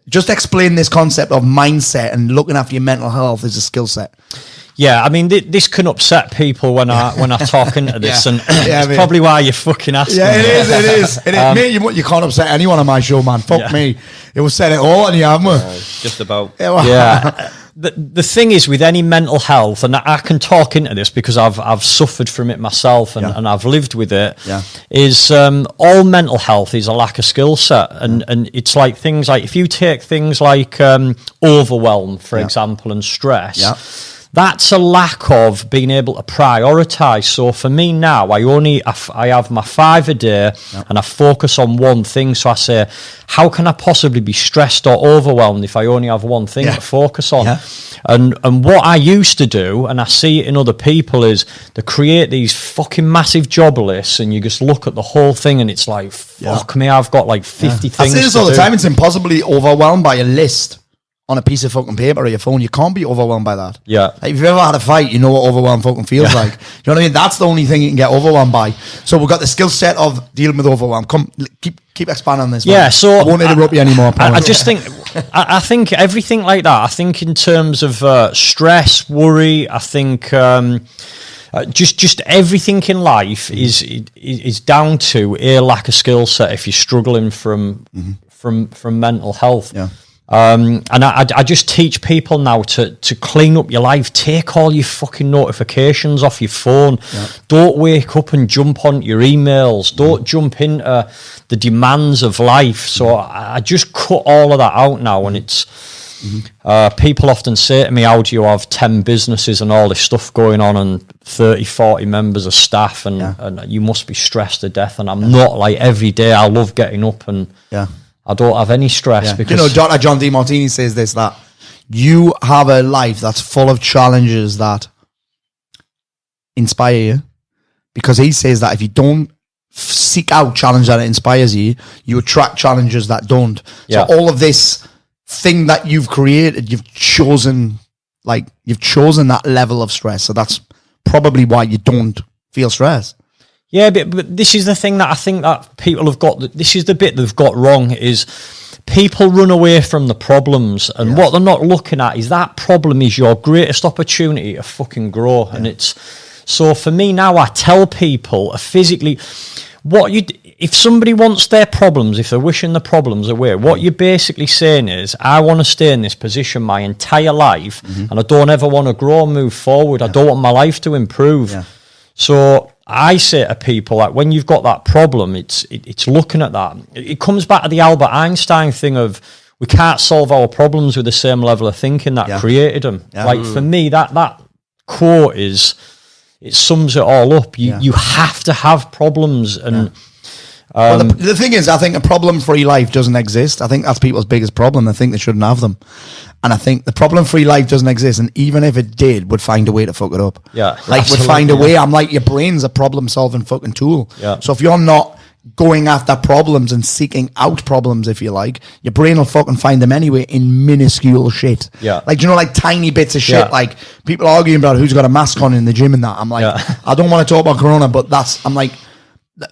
just explain this concept of mindset and looking after your mental health as a skill set. Yeah, I mean, this can upset people when I talk into this, and it's probably why you're fucking asking. Yeah, it is. Mate, you can't upset anyone on my show, man. Fuck me. It will set it all on you, haven't we? Just about. Yeah. The thing is, with any mental health, and I can talk into this because I've suffered from it myself and I've lived with it, is all mental health is a lack of skill set. And it's like things like, if you take things like overwhelm, for example, and stress, that's a lack of being able to prioritise. So for me now, I have my 5 a day and I focus on one thing. So I say, how can I possibly be stressed or overwhelmed if I only have one thing to focus on? And what I used to do, and I see it in other people, is they create these fucking massive job lists and you just look at the whole thing and it's like, fuck me, I've got like 50 things. I say this all the time, it's impossibly overwhelmed by a list on a piece of fucking paper or your phone. You can't be overwhelmed by that. Yeah. Like, if you've ever had a fight, you know what overwhelmed fucking feels like. You know what I mean? That's the only thing you can get overwhelmed by. So we've got the skill set of dealing with overwhelm. Come, keep expanding on this. Yeah, man. so I won't interrupt you anymore. I just think, I think everything like that, I think in terms of stress, worry, I think just everything in life is down to a lack of skill set if you're struggling from mental health. Yeah. And I just teach people now to clean up your life. Take all your fucking notifications off your phone. Don't wake up and jump on your emails. Don't jump into the demands of life. So I just cut all of that out now. And it's people often say to me, how do you have 10 businesses and all this stuff going on and 30, 40 members of staff and you must be stressed to death. And I'm not. Like, every day I love getting up and I don't have any stress because... You know, Dr. John DeMartini says this, that you have a life that's full of challenges that inspire you, because he says that if you don't seek out challenge that inspires you, you attract challenges that don't. So all of this thing that you've created, you've chosen that level of stress. So that's probably why you don't feel stress. Yeah, but this is the thing that I think that people have got, this is the bit they've got wrong, is people run away from the problems, and what they're not looking at is that problem is your greatest opportunity to fucking grow. And it's, so for me now, I tell people physically, if somebody wants their problems, if they're wishing the problems away, what you're basically saying is, I want to stay in this position my entire life, and I don't ever want to grow or move forward. I don't want my life to improve. So I say to people that when you've got that problem, it's looking at that. It comes back to the Albert Einstein thing of, we can't solve our problems with the same level of thinking that created them. Like, for me, that quote it sums it all up. You have to have problems. And well, the thing is, I think a problem-free life doesn't exist. I think that's people's biggest problem. They think they shouldn't have them. And I think the problem-free life doesn't exist. And even if it did, would find a way to fuck it up. Like, would find a way. I'm like, your brain's a problem-solving fucking tool. So if you're not going after problems and seeking out problems, if you like, your brain will fucking find them anyway in minuscule shit. Like, you know, like tiny bits of shit. Like, people arguing about who's got a mask on in the gym and that. I'm like, I don't want to talk about corona, but I'm like,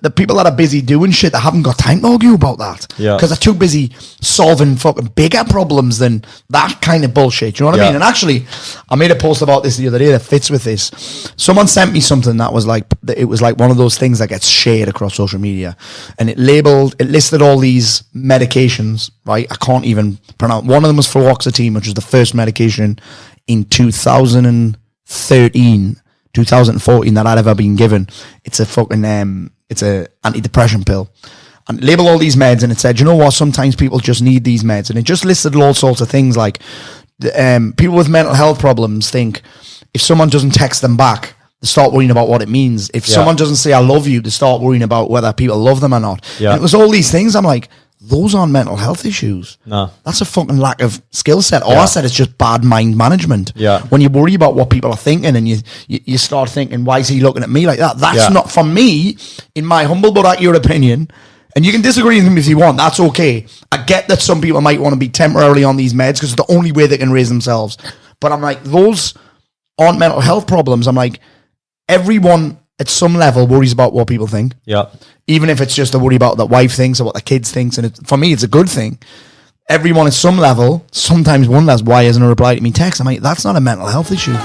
the people that are busy doing shit, that haven't got time to argue about that. Because they're too busy solving fucking bigger problems than that kind of bullshit. You know what I mean? And actually, I made a post about this the other day that fits with this. Someone sent me something that was like, it was like one of those things that gets shared across social media. And it listed all these medications, right? I can't even pronounce. One of them was fluoxetine, which was the first medication in 2013, 2014 that I'd ever been given. It's a fucking, it's a antidepressant pill, and label all these meds, and it said, you know what, sometimes people just need these meds, and it just listed all sorts of things like people with mental health problems think if someone doesn't text them back, they start worrying about what it means. If someone doesn't say I love you, they start worrying about whether people love them or not. And it was all these things. I'm like, those aren't mental health issues. No. That's a fucking lack of skill set. Or I said it's just bad mind management. When you worry about what people are thinking and you start thinking, why is he looking at me like that? That's not, for me, in my humble but accurate opinion, and you can disagree with me if you want, that's okay. I get that some people might want to be temporarily on these meds because it's the only way they can raise themselves. But I'm like, those aren't mental health problems. I'm like, everyone at some level worries about what people think. Even if it's just a worry about what the wife thinks or what the kids thinks. And for me, it's a good thing. everyone at some level, sometimes wonders why isn't a reply to me text. I'm like, that's not a mental health issue.